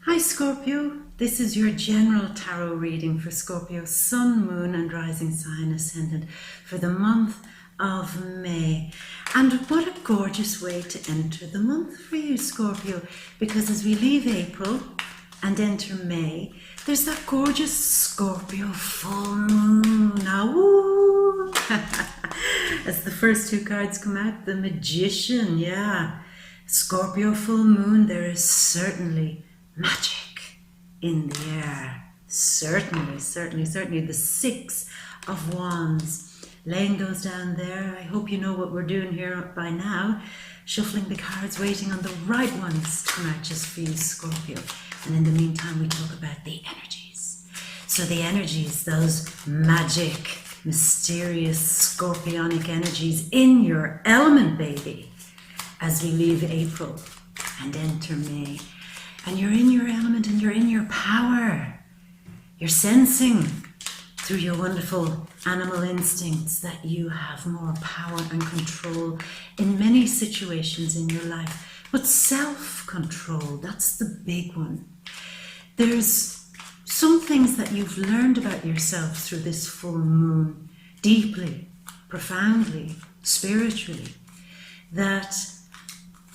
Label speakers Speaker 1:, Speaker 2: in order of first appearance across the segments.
Speaker 1: Hi Scorpio, this is your general tarot reading for Scorpio, Sun, Moon and Rising Sign Ascendant for the month of May. And what a gorgeous way to enter the month for you, Scorpio, because as we leave April and enter May, there's that gorgeous Scorpio full moon. Now, woo! As the first two cards come out, the Magician, yeah. Scorpio full moon, there is certainly magic in the air. Certainly. The Six of Wands. Laying those down there. I hope you know what we're doing here by now. Shuffling the cards, waiting on the right ones to come out just for you, Scorpio. And in the meantime, we talk about the energies. So the energies, those magic, mysterious, scorpionic energies in your element, baby, as we leave April and enter May. And you're in your element and you're in your power. You're sensing through your wonderful animal instincts that you have more power and control in many situations in your life. But self-control, that's the big one. There's some things that you've learned about yourself through this full moon, deeply, profoundly, spiritually, that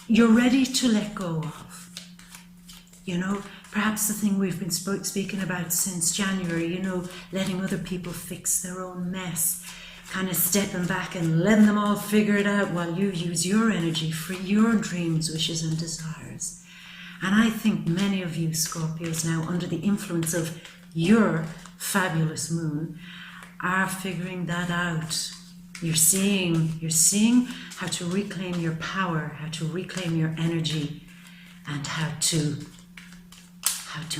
Speaker 1: you're ready to let go of. You know, perhaps the thing we've been speaking about since January, you know, letting other people fix their own mess, kind of stepping back and letting them all figure it out while you use your energy for your dreams, wishes and desires. And I think many of you Scorpios now, under the influence of your fabulous moon, are figuring that out. You're seeing how to reclaim your power, how to reclaim your energy, and how to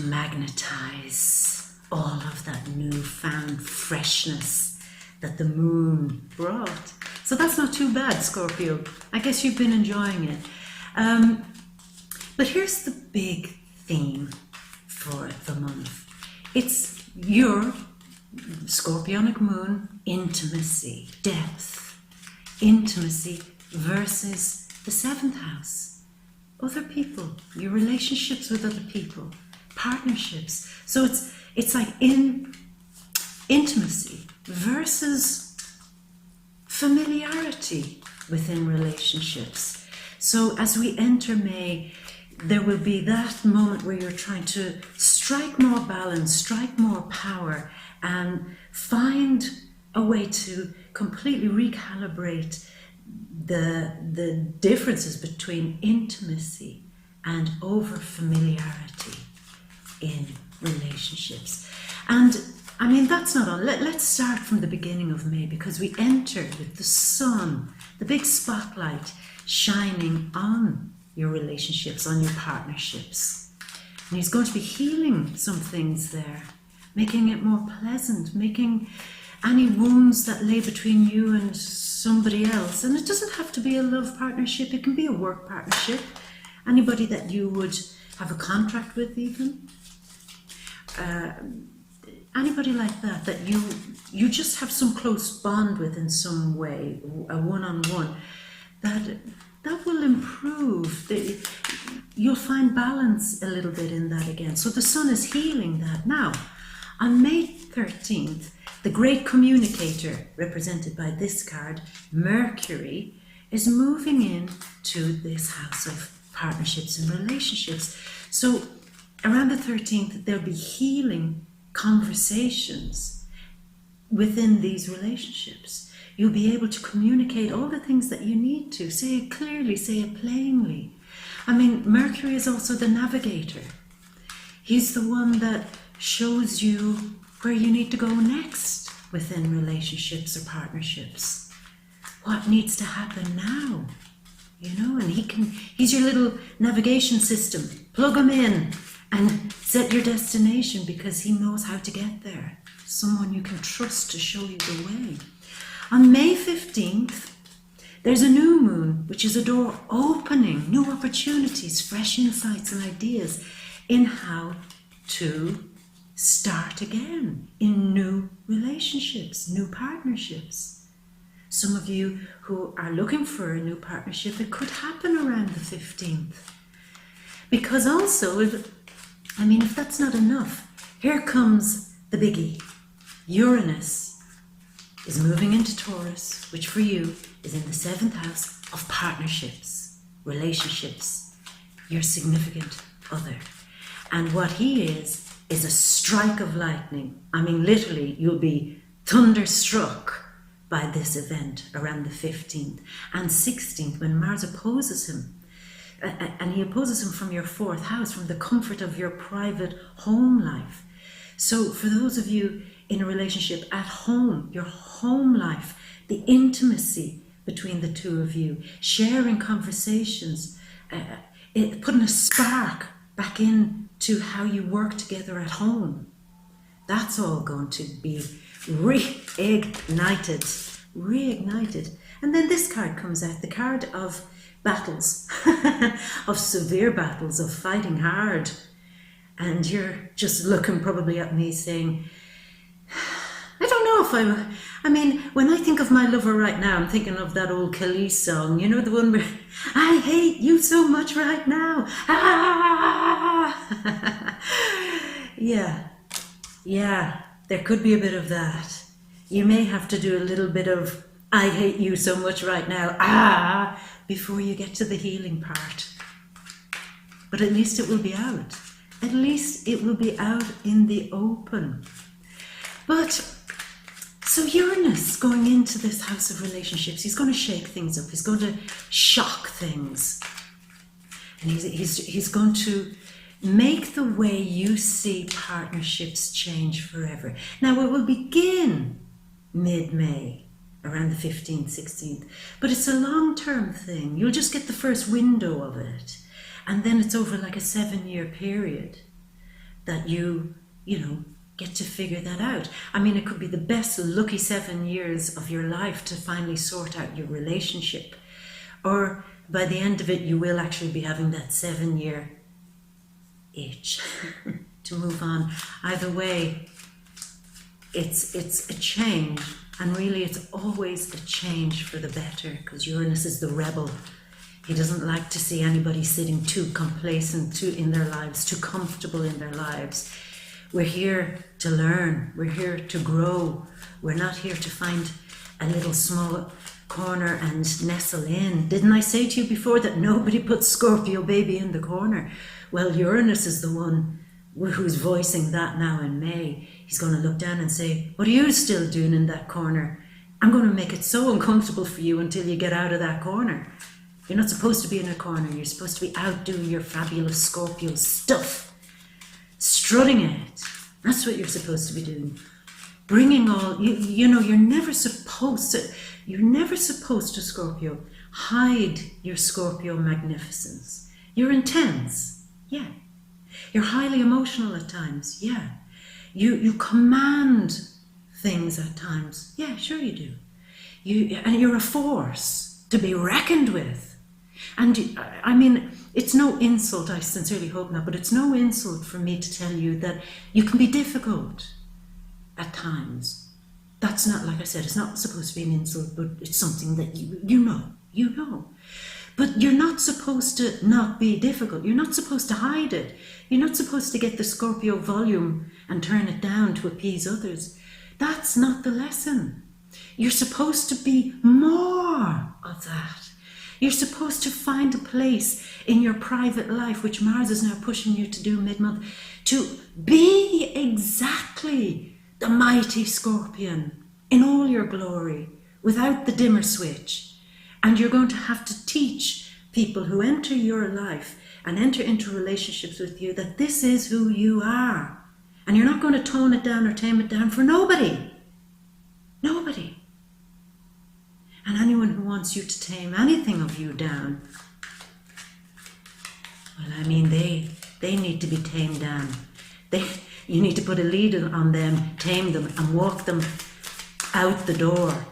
Speaker 1: magnetize all of that newfound freshness that the moon brought. So that's not too bad, Scorpio. I guess you've been enjoying it. But here's the big theme for the month. It's your scorpionic moon, intimacy, depth. Intimacy versus the seventh house. Other people, your relationships with other people. Partnerships. So it's like intimacy versus familiarity within relationships. So as we enter May, there will be that moment where you're trying to strike more balance, strike more power, and find a way to completely recalibrate the differences between intimacy and over-familiarity in relationships. And I mean, that's not all. Let's start from the beginning of May, because we enter with the sun, the big spotlight shining on your relationships, on your partnerships. And he's going to be healing some things there, making it more pleasant, making any wounds that lay between you and somebody else. And it doesn't have to be a love partnership, it can be a work partnership. Anybody that you would have a contract with even. Anybody like that, that you just have some close bond with in some way, a one-on-one, that will improve. You'll find balance a little bit in that again. So the sun is healing that. Now, on May 13th, the great communicator, represented by this card, Mercury, is moving in to this house of partnerships and relationships. So around the 13th, there'll be healing conversations within these relationships. You'll be able to communicate all the things that you need to. Say it clearly, say it plainly. I mean, Mercury is also the navigator. He's the one that shows you where you need to go next within relationships or partnerships. What needs to happen now? You know, and he's your little navigation system. Plug him in and set your destination, because he knows how to get there. Someone you can trust to show you the way. On May 15th, there's a new moon, which is a door opening, new opportunities, fresh insights and ideas in how to start again in new relationships, new partnerships. Some of you who are looking for a new partnership, it could happen around the 15th. Because also, I mean, if that's not enough, here comes the biggie. Uranus is moving into Taurus, which for you is in the 7th house of partnerships, relationships, your significant other. And what he is a strike of lightning. I mean, literally, you'll be thunderstruck by this event around the 15th and 16th when Mars opposes him. And he opposes him from your 4th house, from the comfort of your private home life. So for those of you in a relationship at home, your home life, the intimacy between the two of you, sharing conversations, putting a spark back into how you work together at home. That's all going to be reignited. And then this card comes out, the card of battles, of severe battles, of fighting hard. And you're just looking probably at me saying, I don't know if I mean, when I think of my lover right now, I'm thinking of that old Khalees song, you know, the one where, I hate you so much right now. Ah! Yeah, there could be a bit of that. You may have to do a little bit of, I hate you so much right now, before you get to the healing part. But at least it will be out. At least it will be out in the open. But so Uranus going into this house of relationships, he's going to shake things up. He's going to shock things. And he's going to make the way you see partnerships change forever. Now it will begin mid-May, around the 15th, 16th. But it's a long-term thing. You'll just get the first window of it. And then it's over like a 7-year period that you get to figure that out. I mean, it could be the best lucky 7 years of your life to finally sort out your relationship. Or by the end of it, you will actually be having that 7-year itch to move on. Either way, it's a change. And really, it's always a change for the better, because Uranus is the rebel. He doesn't like to see anybody sitting too complacent in their lives, too comfortable in their lives. We're here to learn. We're here to grow. We're not here to find a little small corner and nestle in. Didn't I say to you before that nobody puts Scorpio baby in the corner? Well, Uranus is the one who's voicing that now in May. He's going to look down and say, what are you still doing in that corner? I'm going to make it so uncomfortable for you until you get out of that corner. You're not supposed to be in a corner. You're supposed to be out doing your fabulous Scorpio stuff. Strutting it. That's what you're supposed to be doing. Bringing all, you're never supposed to, Scorpio, hide your Scorpio magnificence. You're intense. Yeah. You're highly emotional at times. Yeah. You command things at times. Yeah, sure you do. And you're a force to be reckoned with. And I mean, it's no insult, I sincerely hope not, but it's no insult for me to tell you that you can be difficult at times. That's not, like I said, it's not supposed to be an insult, but it's something that you know. But you're not supposed to not be difficult. You're not supposed to hide it. You're not supposed to get the Scorpio volume and turn it down to appease others. That's not the lesson. You're supposed to be more of that. You're supposed to find a place in your private life, which Mars is now pushing you to do mid-month, to be exactly the mighty Scorpion in all your glory, without the dimmer switch. And you're going to have to teach people who enter your life and enter into relationships with you that this is who you are. And you're not going to tone it down or tame it down for nobody. Nobody. And anyone who wants you to tame anything of you down, well, I mean, they need to be tamed down. You need to put a lead on them, tame them, and walk them out the door.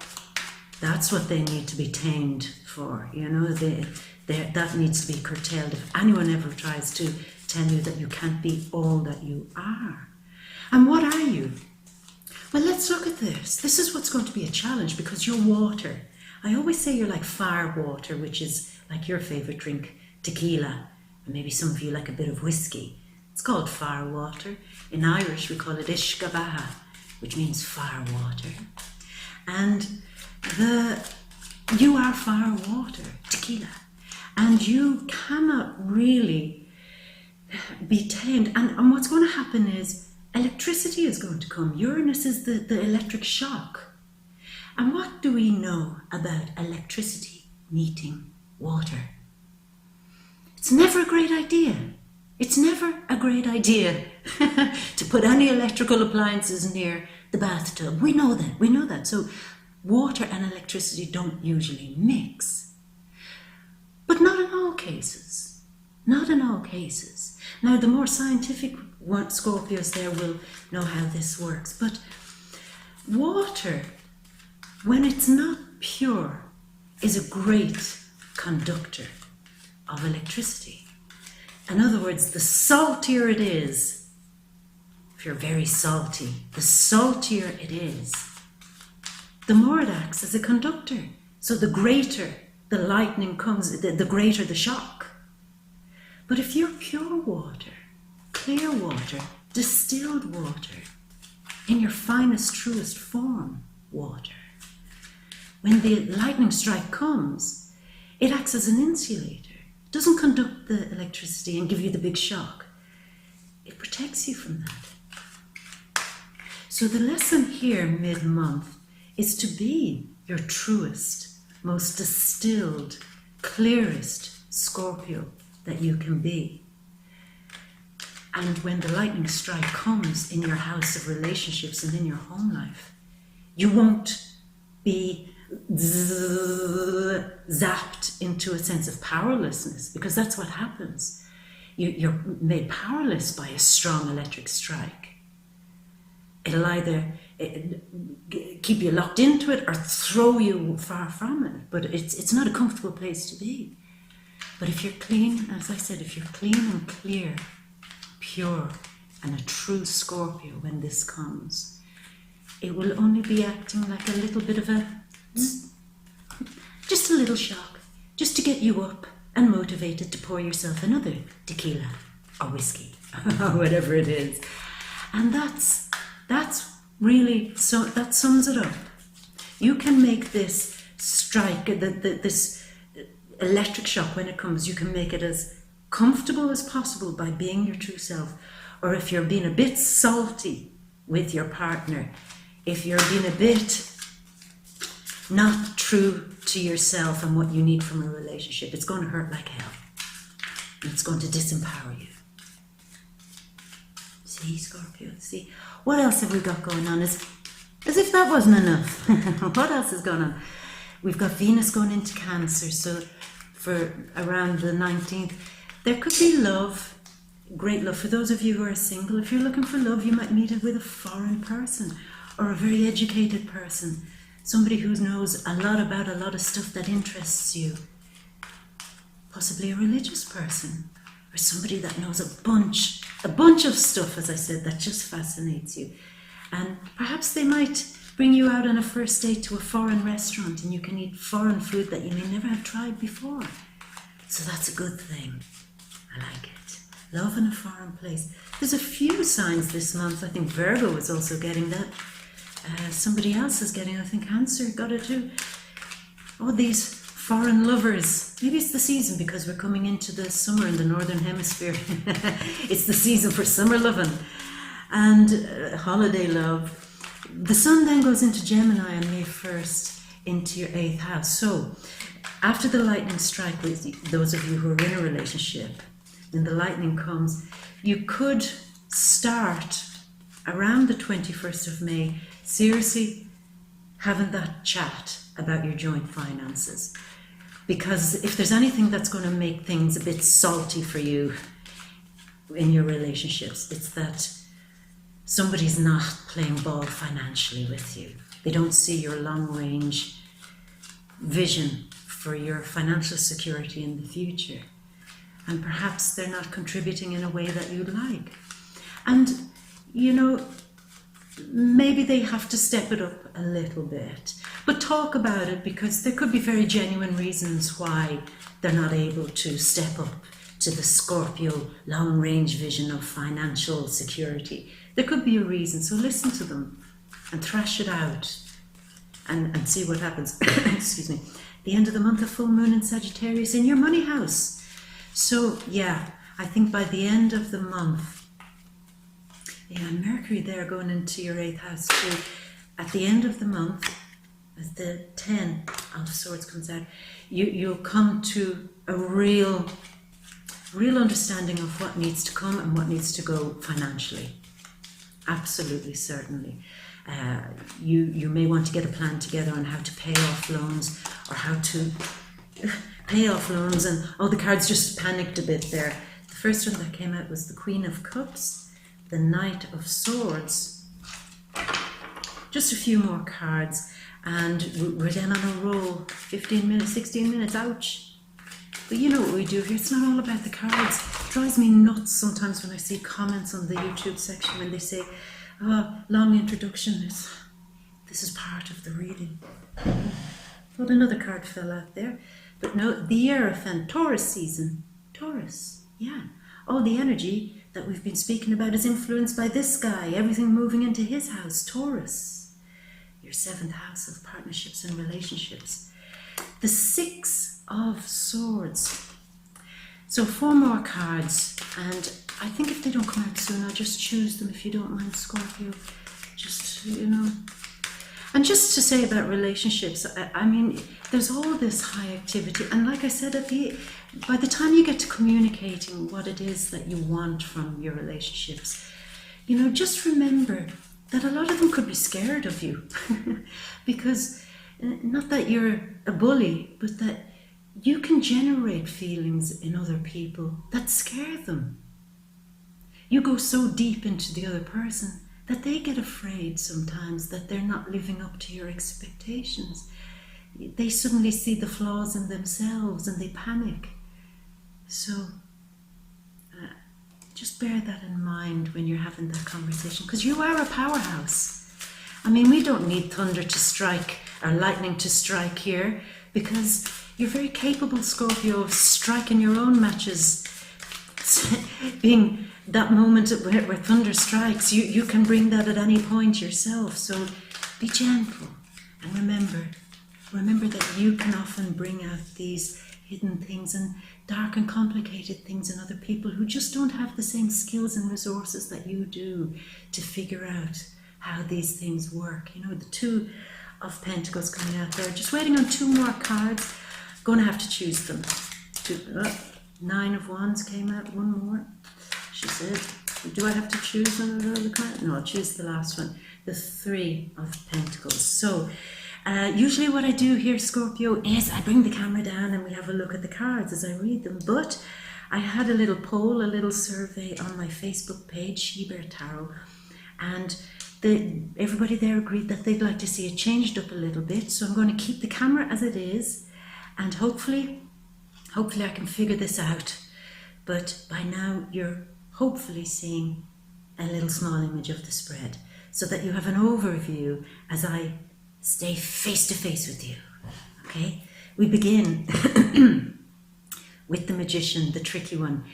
Speaker 1: That's what they need to be tamed for. That needs to be curtailed. If anyone ever tries to tell you that you can't be all that you are. And what are you? Well, let's look at this. This is what's going to be a challenge, because you're water. I always say you're like fire water, which is like your favorite drink, tequila, and maybe some of you like a bit of whiskey. It's called fire water. In Irish, we call it ishkabaha, which means fire water. And you are fire water, tequila. And you cannot really be tamed. And what's going to happen is electricity is going to come. Uranus is the electric shock. And what do we know about electricity meeting water? It's never a great idea. It's never a great idea to put any electrical appliances near the bathtub. We know that. So water and electricity don't usually mix. But not in all cases. Not in all cases. Now, the more scientific Scorpios there will know how this works. But water, when it's not pure, is a great conductor of electricity. In other words, the saltier it is, if you're very salty, the saltier it is, the more it acts as a conductor. So the greater the lightning comes, the greater the shock. But if you're pure water, clear water, distilled water, in your finest, truest form, water, when the lightning strike comes, it acts as an insulator. It doesn't conduct the electricity and give you the big shock. It protects you from that. So the lesson here mid-month is to be your truest, most distilled, clearest Scorpio that you can be. And when the lightning strike comes in your house of relationships and in your home life, you won't be zapped into a sense of powerlessness, because that's what happens. You're made powerless by a strong electric strike. It'll either keep you locked into it or throw you far from it, but it's not a comfortable place to be. But if you're clean, as I said, if you're clean and clear, pure, and a true Scorpio when this comes, it will only be acting like a little bit of just a little shock, just to get you up and motivated to pour yourself another tequila or whiskey or whatever it is. And that's really, so that sums it up. You can make this strike, this electric shock when it comes, you can make it as comfortable as possible by being your true self. Or if you're being a bit salty with your partner, if you're being a bit not true to yourself and what you need from a relationship, it's going to hurt like hell. And it's going to disempower you. See, Scorpio, see? What else have we got going on? As if that wasn't enough. What else is going on? We've got Venus going into Cancer, so for around the 19th, there could be love, great love. For those of you who are single, if you're looking for love, you might meet it with a foreign person or a very educated person, somebody who knows a lot about a lot of stuff that interests you, possibly a religious person, or somebody that knows a bunch of stuff, as I said, that just fascinates you. And perhaps they might bring you out on a first date to a foreign restaurant and you can eat foreign food that you may never have tried before. So that's a good thing. I like it. Love in a foreign place. There's a few signs this month. I think Virgo is also getting that. Somebody else is getting, I think Cancer got it too. Oh, these foreign lovers. Maybe it's the season because we're coming into the summer in the Northern Hemisphere. It's the season for summer loving and holiday love. The sun then goes into Gemini on May 1st into your 8th house. So after the lightning strike, with those of you who are in a relationship, when the lightning comes, you could start around the 21st of May seriously having that chat about your joint finances. Because if there's anything that's going to make things a bit salty for you in your relationships, it's that somebody's not playing ball financially with you. They don't see your long-range vision for your financial security in the future. And perhaps they're not contributing in a way that you'd like. And, you know, maybe they have to step it up a little bit. But talk about it, because there could be very genuine reasons why they're not able to step up to the Scorpio long-range vision of financial security. There could be a reason, so listen to them and thrash it out and see what happens. Excuse me. The end of the month, a full moon in Sagittarius in your money house. So yeah, I think by the end of the month, yeah, Mercury there going into your 8th house too. At the end of the month, as the 10 of Swords comes out, you'll come to a real understanding of what needs to come and what needs to go financially. Absolutely, certainly. You may want to get a plan together on how to pay off loans, or how to pay off loans, and all the cards just panicked a bit there. The first one that came out was the Queen of Cups, the Knight of Swords. Just a few more cards, and we're then on a roll. 15 minutes, 16 minutes, ouch. But you know what we do here, it's not all about the cards. It drives me nuts sometimes when I see comments on the YouTube section when they say, oh, long introduction, this is part of the reading. Thought another card fell out there. But no, the Hierophant, Taurus season. Taurus, yeah. All the energy that we've been speaking about is influenced by this guy, everything moving into his house, Taurus. Your 7th house of partnerships and relationships. The 6 of Swords. So 4 more cards, and I think if they don't come out soon, I'll just choose them if you don't mind, Scorpio. Just, you know. And just to say about relationships, I mean, there's all this high activity, and like I said, by the time you get to communicating what it is that you want from your relationships, you know, just remember that a lot of them could be scared of you. Because, not that you're a bully, but that you can generate feelings in other people that scare them. You go so deep into the other person that they get afraid sometimes that they're not living up to your expectations. They suddenly see the flaws in themselves and they panic. So just bear that in mind when you're having that conversation, because you are a powerhouse. I mean, we don't need thunder to strike or lightning to strike here, because you're very capable, Scorpio, of striking your own matches. Being that moment where thunder strikes, you can bring that at any point yourself. So be gentle, and remember that you can often bring out these hidden things and dark and complicated things in other people who just don't have the same skills and resources that you do to figure out how these things work. You know, the 2 of Pentacles coming out there, just waiting on 2 more cards. Going to have to choose them. 9 of Wands came out, 1 more. She said, do I have to choose another card? No, I'll choose the last one, the 3 of Pentacles. So, usually what I do here, Scorpio, is I bring the camera down and we have a look at the cards as I read them. But I had a little poll, a little survey on my Facebook page, She-Bear Tarot, and everybody there agreed that they'd like to see it changed up a little bit. So I'm going to keep the camera as it is, and hopefully I can figure this out. But by now you're hopefully seeing a little small image of the spread, so that you have an overview as I stay face to face with you. Okay, we begin with the Magician, the tricky one.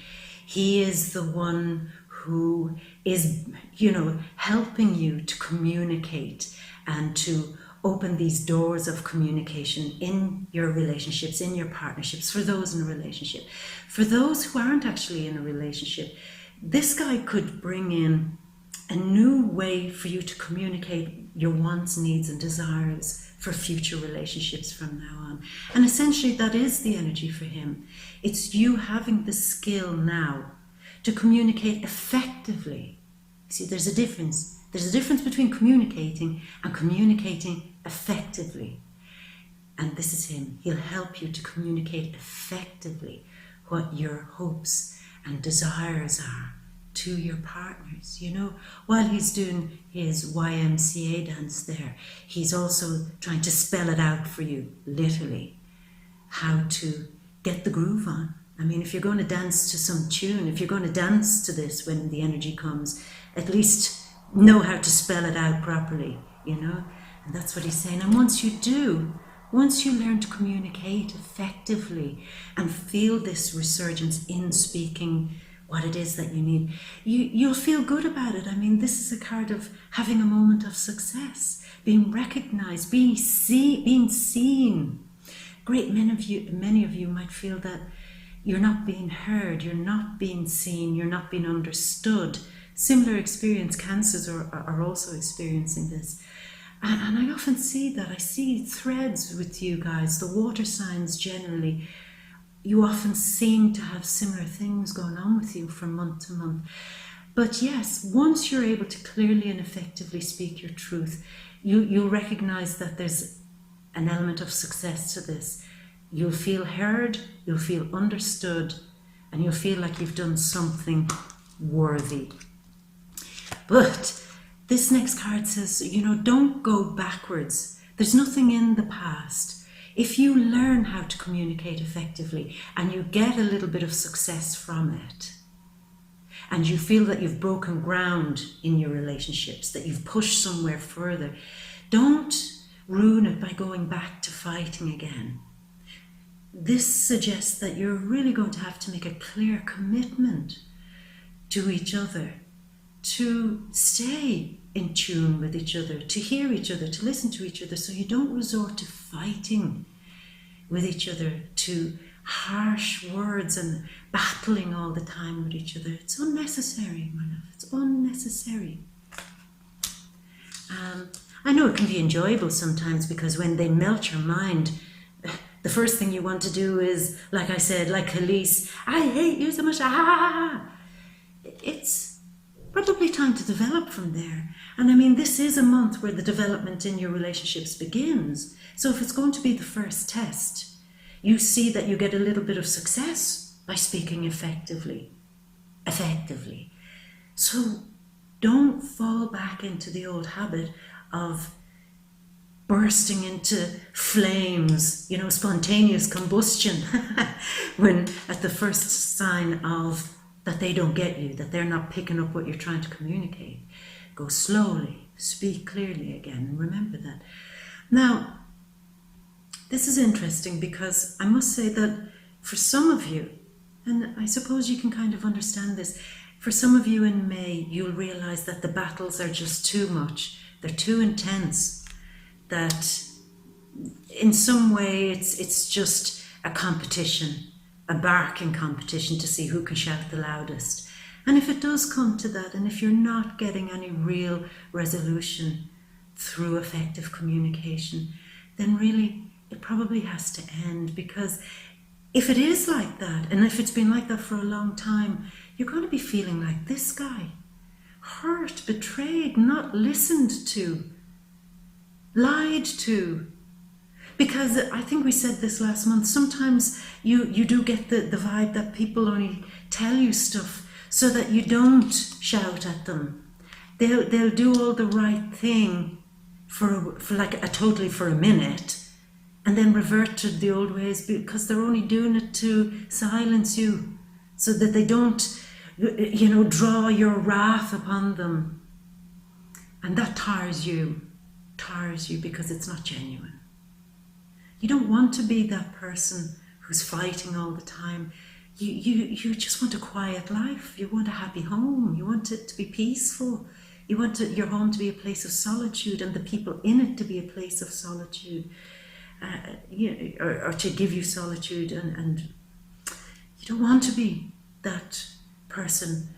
Speaker 1: He is the one who is, you know, helping you to communicate and to open these doors of communication in your relationships, in your partnerships, for those in a relationship. For those who aren't actually in a relationship, this guy could bring in a new way for you to communicate your wants, needs, and desires for future relationships from now on. And essentially that is the energy for him. It's you having the skill now to communicate effectively. See, there's a difference. There's a difference between communicating and communicating effectively. And this is him. He'll help you to communicate effectively what your hopes and desires are to your partners. You know, while he's doing his YMCA dance there, he's also trying to spell it out for you, literally, how to get the groove on. I mean, if you're going to dance to some tune, if you're going to dance to this when the energy comes, at least know how to spell it out properly, you know? And that's what he's saying. And once you do, once you learn to communicate effectively and feel this resurgence in speaking what it is that you need, you'll feel good about it. I mean, this is a card of having a moment of success, being recognized, being seen. Many of you might feel that you're not being heard, you're not being seen, you're not being understood. Similar experience, cancers are also experiencing this. And I often see that. I see threads with you guys, the water signs generally. You often seem to have similar things going on with you from month to month. But yes, once you're able to clearly and effectively speak your truth, you'll recognize that there's an element of success to this. You'll feel heard, you'll feel understood, and you'll feel like you've done something worthy. But this next card says, don't go backwards. There's nothing in the past. If you learn how to communicate effectively and you get a little bit of success from it, and you feel that you've broken ground in your relationships, that you've pushed somewhere further, don't ruin it by going back to fighting again. This suggests that you're really going to have to make a clear commitment to each other, to stay in tune with each other, to hear each other, to listen to each other, so you don't resort to fighting with each other, to harsh words and battling all the time with each other. It's unnecessary, my love. It's unnecessary. I know it can be enjoyable sometimes, because when they melt your mind, the first thing you want to do is, like I said, like Khalees, I hate you so much. It's probably time to develop from there. And I mean, this is a month where the development in your relationships begins. So if it's going to be the first test, you see that you get a little bit of success by speaking effectively. So don't fall back into the old habit of bursting into flames, spontaneous combustion, when at the first sign of that they don't get you, that they're not picking up what you're trying to communicate. Go slowly, speak clearly again, remember that. Now, this is interesting, because I must say that for some of you, and I suppose you can kind of understand this, for some of you in May, you'll realize that the battles are just too much. They're too intense, that in some way it's just a competition, a barking competition to see who can shout the loudest. And if it does come to that, and if you're not getting any real resolution through effective communication, then really it probably has to end. Because if it is like that, and if it's been like that for a long time, you're going to be feeling like this guy. Hurt, betrayed, not listened to, lied to. Because I think we said this last month, sometimes you do get the vibe that people only tell you stuff so that you don't shout at them. They'll do all the right thing for a minute, and then revert to the old ways, because they're only doing it to silence you, so that they don't, draw your wrath upon them. And that tires you because it's not genuine. You don't want to be that person who's fighting all the time. You just want a quiet life. You want a happy home. You want it to be peaceful. You want your home to be a place of solitude, and the people in it to be a place of solitude, or to give you solitude. And you don't want to be that person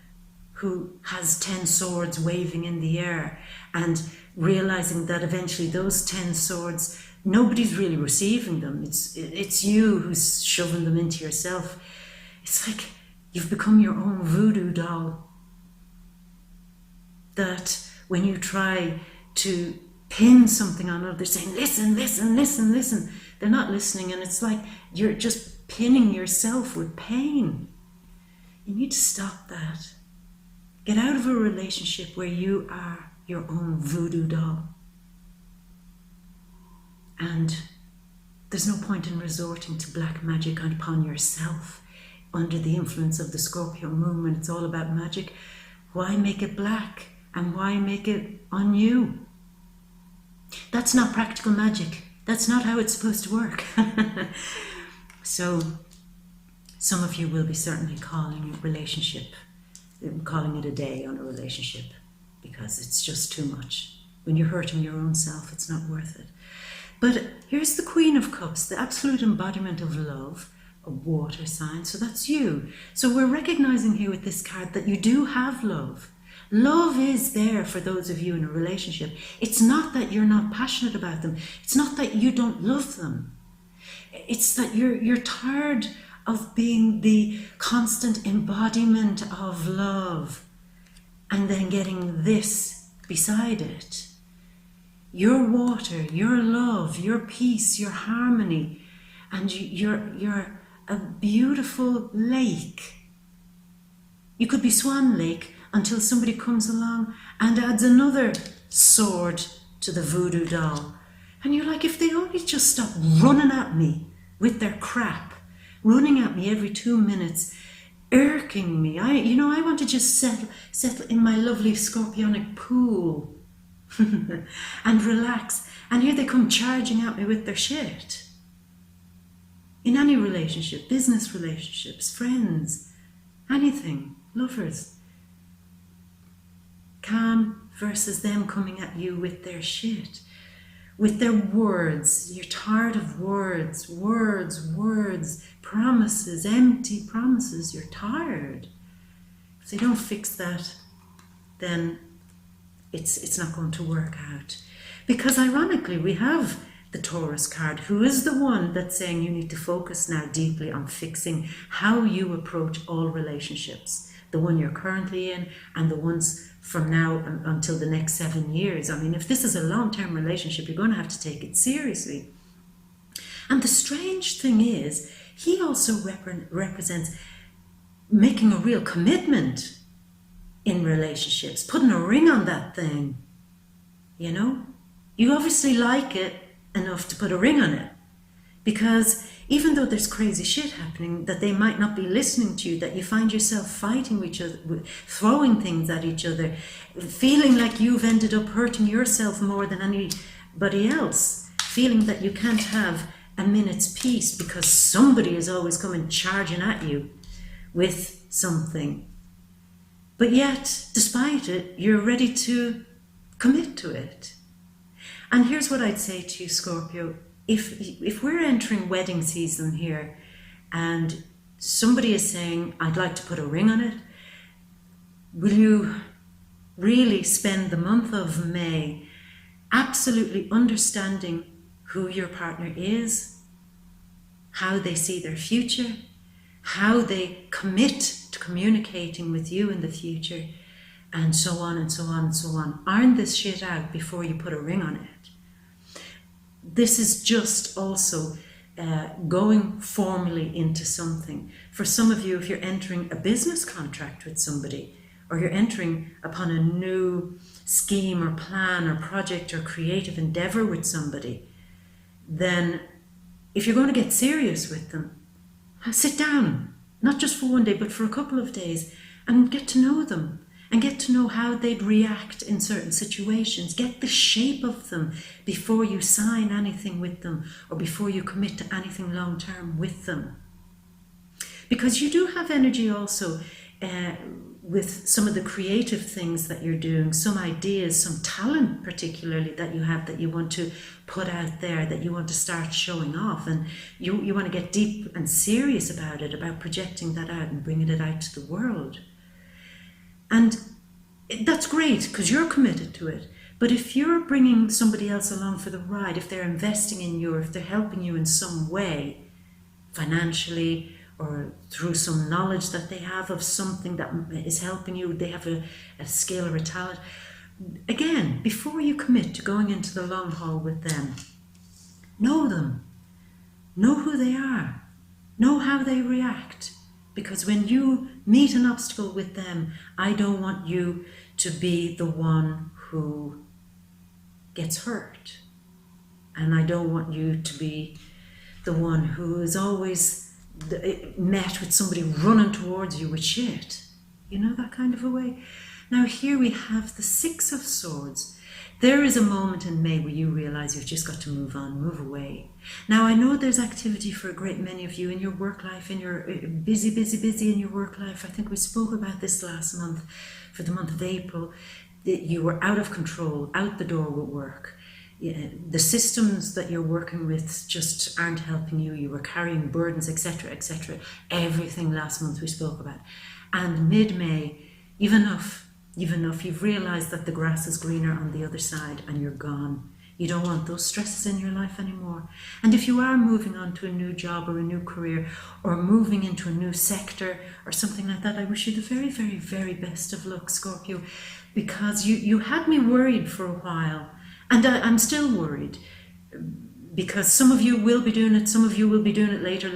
Speaker 1: who has 10 swords waving in the air and realizing that eventually those 10 swords, nobody's really receiving them. It's you who's shoving them into yourself. It's like you've become your own voodoo doll, that when you try to pin something on others, saying, listen, listen, listen, listen, they're not listening, and it's like you're just pinning yourself with pain. You need to stop that. Get out of a relationship where you are your own voodoo doll. And there's no point in resorting to black magic upon yourself under the influence of the Scorpio moon, when it's all about magic. Why make it black? And why make it on you? That's not practical magic. That's not how it's supposed to work. So some of you will be certainly calling it a day on a relationship, because it's just too much. When you're hurting your own self, it's not worth it. But here's the Queen of Cups, the absolute embodiment of love, a water sign. So that's you. So we're recognizing here with this card that you do have love. Love is there for those of you in a relationship. It's not that you're not passionate about them. It's not that you don't love them. It's that you're tired of being the constant embodiment of love and then getting this beside it. Your water, your love, your peace, your harmony, and you're a beautiful lake. You could be Swan Lake until somebody comes along and adds another sword to the voodoo doll. And you're like, if they only just stop running at me with their crap, running at me every 2 minutes, irking me. I want to just settle in my lovely scorpionic pool and relax. And here they come charging at me with their shit. In any relationship, business relationships, friends, anything, lovers. Calm versus them coming at you with their shit, with their words. You're tired of words, promises, empty promises. You're tired. If they don't fix that, then it's not going to work out. Because ironically, we have the Taurus card, who is the one that's saying you need to focus now deeply on fixing how you approach all relationships, the one you're currently in and the ones from now until the next 7 years. I mean, if this is a long-term relationship, you're going to have to take it seriously. And the strange thing is, he also represents making a real commitment in relationships, putting a ring on that thing. You know, you obviously like it enough to put a ring on it, because even though there's crazy shit happening, that they might not be listening to you, that you find yourself fighting with each other, throwing things at each other, feeling like you've ended up hurting yourself more than anybody else, feeling that you can't have a minute's peace because somebody is always coming charging at you with something. But yet, despite it, you're ready to commit to it. And here's what I'd say to you, Scorpio. If we're entering wedding season here and somebody is saying, I'd like to put a ring on it, will you really spend the month of May absolutely understanding who your partner is, how they see their future, how they commit to communicating with you in the future, and so on and so on and so on. Iron this shit out before you put a ring on it. This is just also going formally into something. For some of you, if you're entering a business contract with somebody, or you're entering upon a new scheme or plan or project or creative endeavor with somebody, then if you're going to get serious with them, sit down, not just for one day, but for a couple of days, and get to know them. And get to know how they'd react in certain situations. Get the shape of them before you sign anything with them or before you commit to anything long-term with them. Because you do have energy also with some of the creative things that you're doing, some ideas, some talent particularly that you have that you want to put out there, that you want to start showing off. And you want to get deep and serious about it, about projecting that out and bringing it out to the world. And that's great because you're committed to it. But if you're bringing somebody else along for the ride, if they're investing in you, or if they're helping you in some way, financially or through some knowledge that they have of something that is helping you, they have a skill or a talent, again, before you commit to going into the long haul with them, know them, know who they are, know how they react. Because when you meet an obstacle with them, I don't want you to be the one who gets hurt. And I don't want you to be the one who is always met with somebody running towards you with shit. You know, that kind of a way. Now here we have the Six of Swords. there is a moment in May where you realize you've just got to move on, move away. Now, I know there's activity for a great many of you in your work life, in your busy in your work life. I think we spoke about this last month, for the month of April, that you were out of control, out the door with work. The systems that you're working with just aren't helping you. You were carrying burdens, etc., etc. Everything last month we spoke about. And mid-May, you've enough. You've realised that the grass is greener on the other side and you're gone. You don't want those stresses in your life anymore. And if you are moving on to a new job or a new career or moving into a new sector or something like that, I wish you the very, very, very best of luck, Scorpio, because you had me worried for a while. And I'm still worried, because some of you will be doing it, some of you will be doing it later.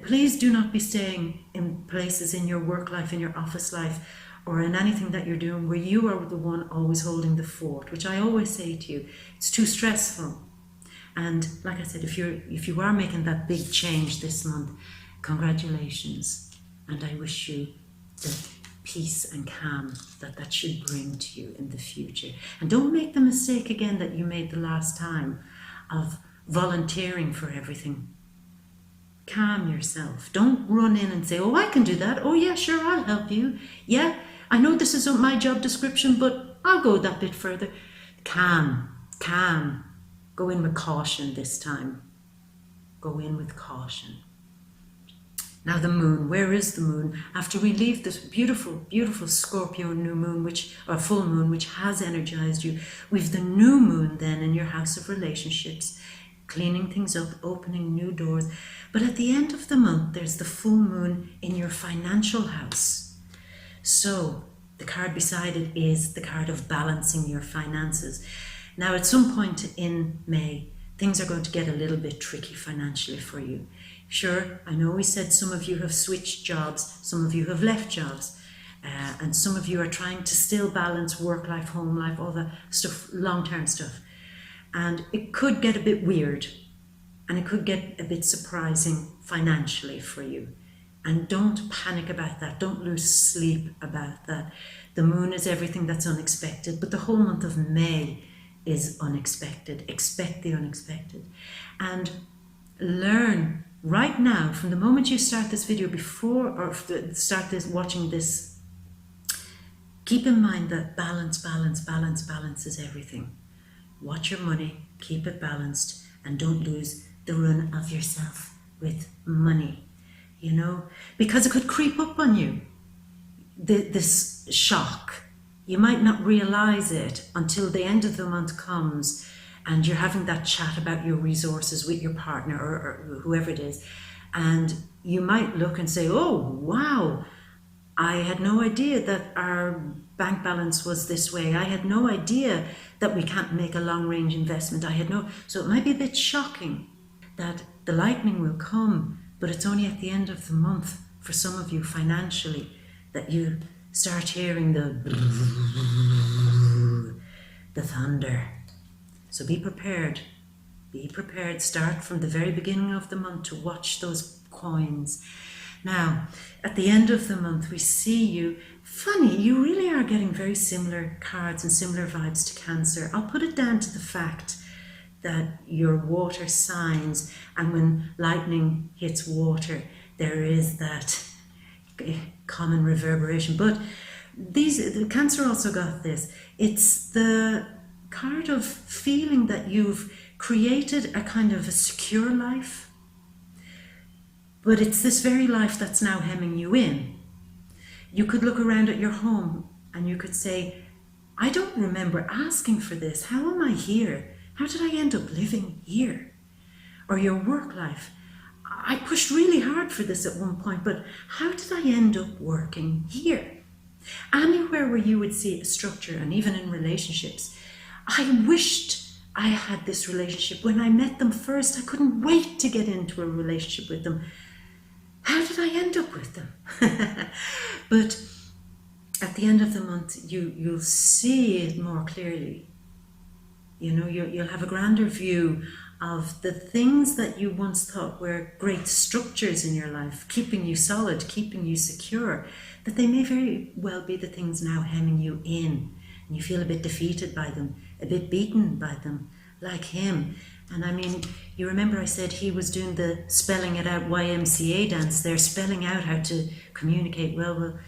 Speaker 1: Please do not be staying in places in your work life, in your office life, or in anything that you're doing where you are the one always holding the fort, which I always say to you, it's too stressful. And like I said, if you are making that big change this month, congratulations. And I wish you the peace and calm that should bring to you in the future. And don't make the mistake again that you made the last time of volunteering for everything. Calm yourself. Don't run in and say, oh, I can do that. Oh, yeah, sure, I'll help you. Yeah, I know this isn't my job description, but I'll go that bit further. Calm. Go in with caution this time. Go in with caution. Now the moon, where is the moon? After we leave this beautiful, beautiful Scorpio new moon, or full moon, which has energized you, we've the new moon then in your house of relationships, cleaning things up, opening new doors. But at the end of the month, there's the full moon in your financial house. So the card beside it is the card of balancing your finances. Now at some point in May, things are going to get a little bit tricky financially for you. Sure, I know we said some of you have switched jobs, some of you have left jobs, and some of you are trying to still balance work life, home life, all that stuff, long-term stuff. And it could get a bit weird, and it could get a bit surprising financially for you. And don't panic about that. Don't lose sleep about that. The moon is everything that's unexpected, but the whole month of May is unexpected. Expect the unexpected. And learn right now, from the moment you start this video, watching this, keep in mind that balance is everything. Watch your money, keep it balanced, and don't lose the run of yourself with money, because it could creep up on you, this shock. You might not realize it until the end of the month comes and you're having that chat about your resources with your partner or whoever it is. And you might look and say, oh, wow, I had no idea that our bank balance was this way. I had no idea that we can't make a long-range investment. So it might be a bit shocking that the lightning will come, but it's only at the end of the month for some of you financially that you start hearing the thunder. So be prepared. Be prepared. Start from the very beginning of the month to watch those coins. Now, at the end of the month, we see you. Funny, you really are getting very similar cards and similar vibes to Cancer. I'll put it down to the fact that you're water signs, and when lightning hits water, there is that common reverberation. But the Cancer also got this. It's the card of feeling that you've created a kind of a secure life, but it's this very life that's now hemming you in. You could look around at your home and you could say, I don't remember asking for this. How am I here? How did I end up living here? Or your work life. I pushed really hard for this at one point, but how did I end up working here? Anywhere where you would see a structure, and even in relationships. I wished I had this relationship. When I met them first, I couldn't wait to get into a relationship with them. How did I end up with them? But at the end of the month, you'll see it more clearly. You'll have a grander view of the things that you once thought were great structures in your life, keeping you solid, keeping you secure, that they may very well be the things now hemming you in, and you feel a bit defeated by them, a bit beaten by them, like him. And I mean, you remember I said he was doing the spelling it out YMCA dance there, spelling out how to communicate. Well,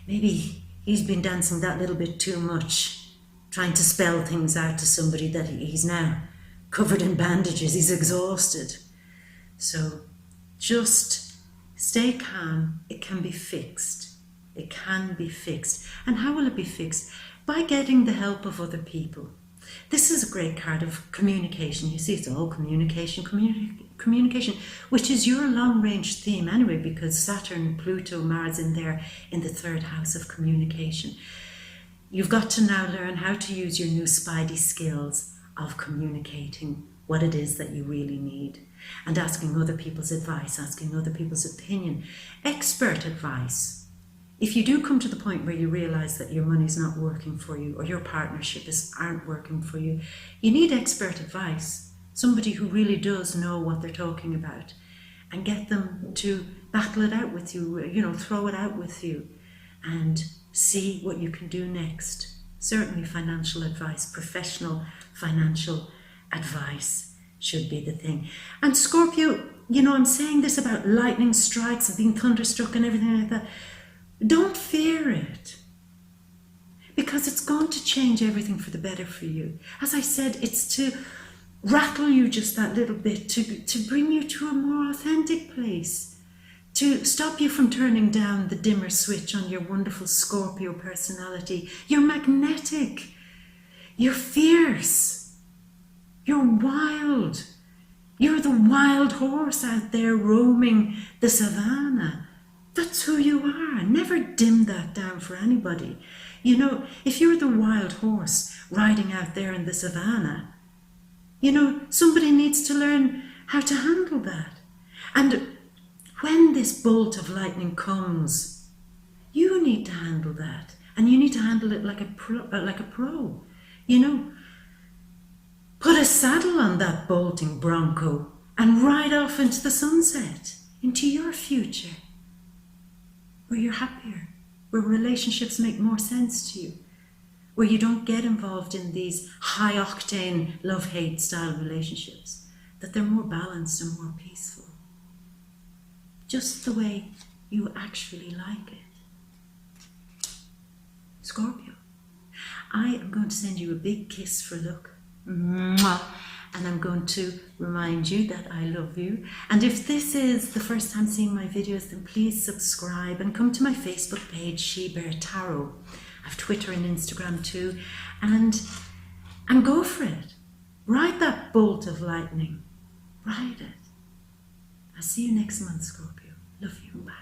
Speaker 1: maybe he's been dancing that little bit too much, trying to spell things out to somebody that he's now covered in bandages. He's exhausted. So just stay calm. It can be fixed. It can be fixed. And how will it be fixed? By getting the help of other people. This is a great card of communication. You see, it's all communication, communication, which is your long-range theme anyway, because Saturn, Pluto, Mars in there in the 3rd house of communication. You've got to now learn how to use your new spidey skills of communicating what it is that you really need, and asking other people's advice, asking other people's opinion, expert advice. If you do come to the point where you realize that your money's not working for you, or your partnership aren't working for you, you need expert advice, somebody who really does know what they're talking about, and get them to battle it out with you, throw it out with you, and see what you can do next. Certainly financial advice, professional financial advice should be the thing. And Scorpio, I'm saying this about lightning strikes and being thunderstruck and everything like that. Don't fear it, because it's going to change everything for the better for you. As I said, it's to rattle you just that little bit, to bring you to a more authentic place, to stop you from turning down the dimmer switch on your wonderful Scorpio personality. You're magnetic, you're fierce, you're wild, you're the wild horse out there roaming the savannah. That's who you are. Never dim that down for anybody. If you're the wild horse riding out there in the savannah, somebody needs to learn how to handle that. And when this bolt of lightning comes, you need to handle that. And you need to handle it like a pro. Put a saddle on that bolting bronco and ride off into the sunset, into your future, where you're happier, where relationships make more sense to you, where you don't get involved in these high-octane love-hate style relationships, that they're more balanced and more peaceful, just the way you actually like it. Scorpio, I am going to send you a big kiss for luck. Mwah. And I'm going to remind you that I love you. And if this is the first time seeing my videos, then please subscribe and come to my Facebook page, She Bear Tarot. I have Twitter and Instagram too. And go for it. Ride that bolt of lightning. Ride it. I'll see you next month, Scorpio. Love you. Bye.